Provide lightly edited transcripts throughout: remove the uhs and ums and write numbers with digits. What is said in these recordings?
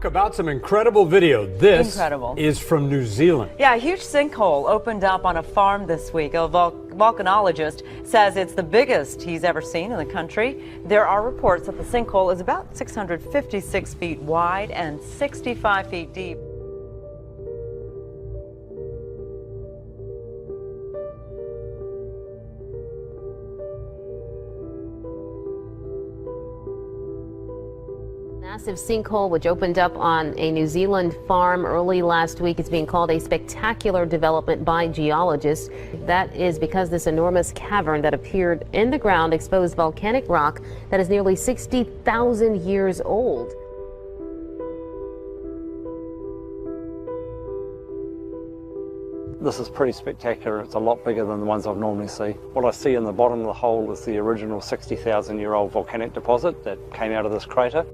About some incredible video. This Incredible. is from New Zealand. Yeah, a huge sinkhole opened up on a farm this week. A volcanologist says it's the biggest he's ever seen in the country. There are reports that the sinkhole is about 656 feet wide and 65 feet deep. Massive sinkhole which opened up on a New Zealand farm early last week. It's being called a spectacular development by geologists. That is because this enormous cavern that appeared in the ground exposed volcanic rock that is nearly 60,000 years old. This is pretty spectacular. It's a lot bigger than the ones I've normally see. What I see in the bottom of the hole is the original 60,000-year-old volcanic deposit that came out of this crater.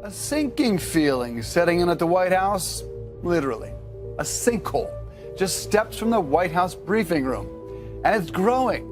A sinking feeling setting in at the White House, literally. A sinkhole, just steps from the White House briefing room. And it's growing.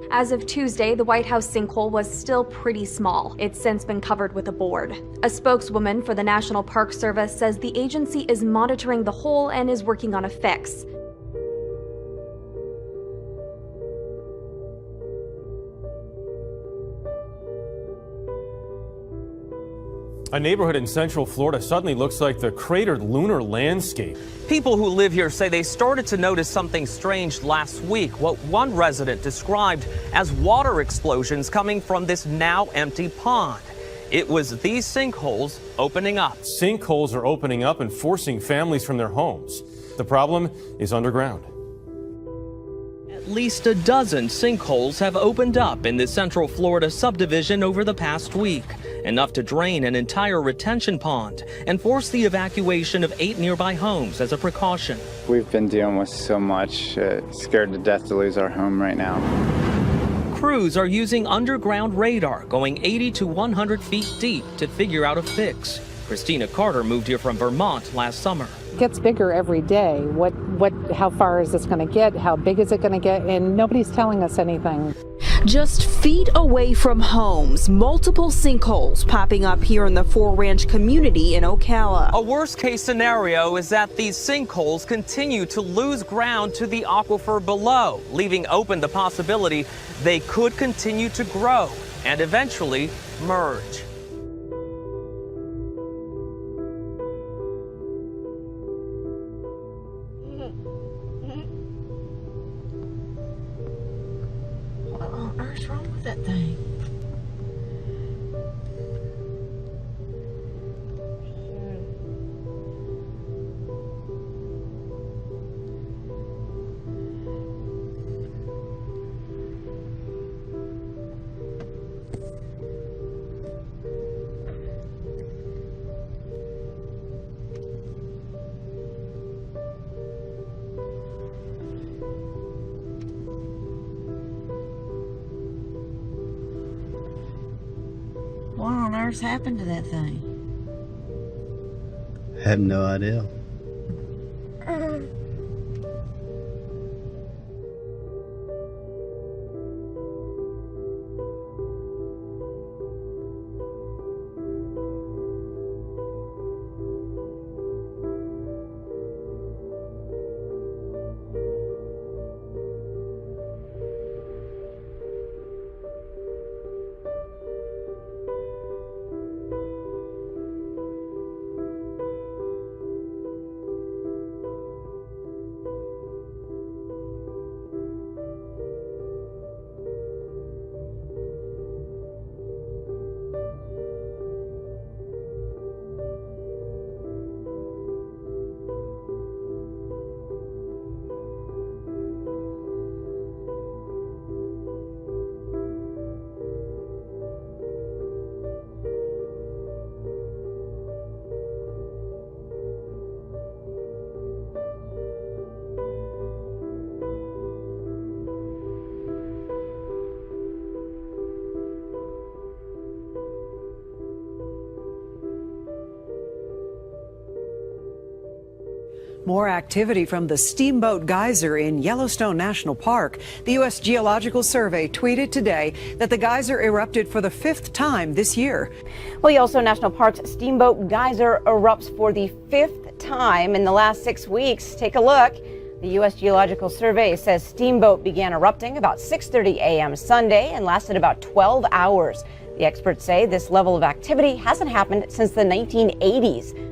As of Tuesday, the White House sinkhole was still pretty small. It's since been covered with a board. A spokeswoman for the National Park Service says the agency is monitoring the hole and is working on a fix. A neighborhood in Central Florida suddenly looks like the cratered lunar landscape. People who live here say they started to notice something strange last week, what one resident described as water explosions coming from this now empty pond. It was these sinkholes opening up. Sinkholes are opening up and forcing families from their homes. The problem is underground. At least a dozen sinkholes have opened up in the Central Florida subdivision over the past week, enough to drain an entire retention pond and force the evacuation of 8 nearby homes as a precaution. We've been dealing with so much, scared to death to lose our home right now. Crews are using underground radar going 80 to 100 feet deep to figure out a fix. Christina Carter moved here from Vermont last summer. It gets bigger every day. How far is this going to get? How big is it going to get? And nobody's telling us anything. Just feet away from homes, multiple sinkholes popping up here in the Four Ranch community in Ocala. A worst case scenario is that these sinkholes continue to lose ground to the aquifer below, leaving open the possibility they could continue to grow and eventually merge. What on earth's wrong with that thing? What on earth's happened to that thing? I have no idea. More activity from the Steamboat Geyser in Yellowstone National Park. The U.S. Geological Survey tweeted today that the geyser erupted for the 5th time this year. Well, Yellowstone National Park's Steamboat Geyser erupts for the 5th time in the last 6 weeks. Take a look. The U.S. Geological Survey says Steamboat began erupting about 6:30 a.m. Sunday and lasted about 12 hours. The experts say this level of activity hasn't happened since the 1980s.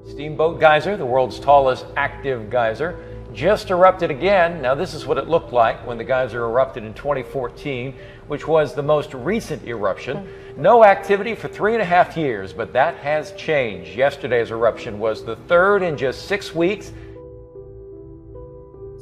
Steamboat Geyser, the world's tallest active geyser, just erupted again. Now this is what it looked like when the geyser erupted in 2014, which was the most recent eruption. No activity for 3.5 years, but that has changed. Yesterday's eruption was the 3rd in just 6 weeks.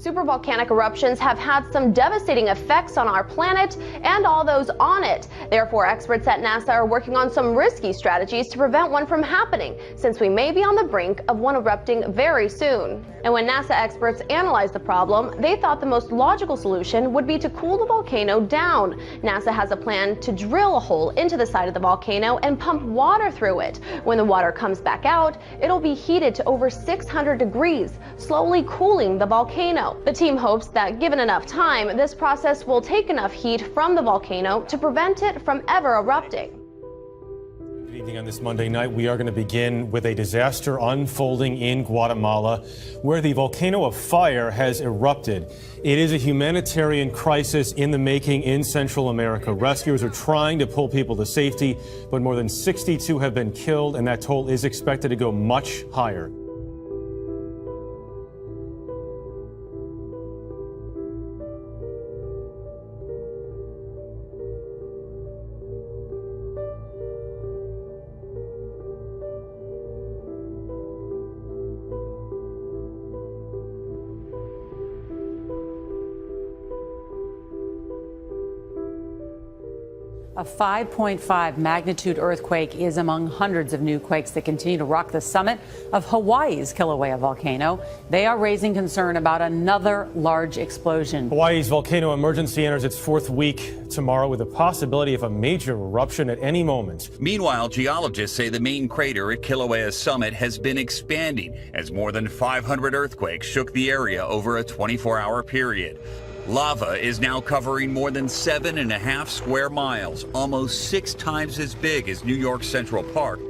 Supervolcanic eruptions have had some devastating effects on our planet and all those on it. Therefore, experts at NASA are working on some risky strategies to prevent one from happening, since we may be on the brink of one erupting very soon. And when NASA experts analyzed the problem, they thought the most logical solution would be to cool the volcano down. NASA has a plan to drill a hole into the side of the volcano and pump water through it. When the water comes back out, it'll be heated to over 600 degrees, slowly cooling the volcano. The team hopes that given enough time, this process will take enough heat from the volcano to prevent it from ever erupting. Good evening. On this Monday night, we are going to begin with a disaster unfolding in Guatemala, where the volcano of fire has erupted. It is a humanitarian crisis in the making in Central America. Rescuers are trying to pull people to safety, but more than 62 have been killed, and that toll is expected to go much higher. A 5.5 magnitude earthquake is among hundreds of new quakes that continue to rock the summit of Hawaii's Kilauea volcano. They are raising concern about another large explosion. Hawaii's volcano emergency enters its 4th week tomorrow with the possibility of a major eruption at any moment. Meanwhile, geologists say the main crater at Kilauea's summit has been expanding as more than 500 earthquakes shook the area over a 24-hour period. Lava is now covering more than 7.5 square miles, almost 6 times as big as New York's Central Park.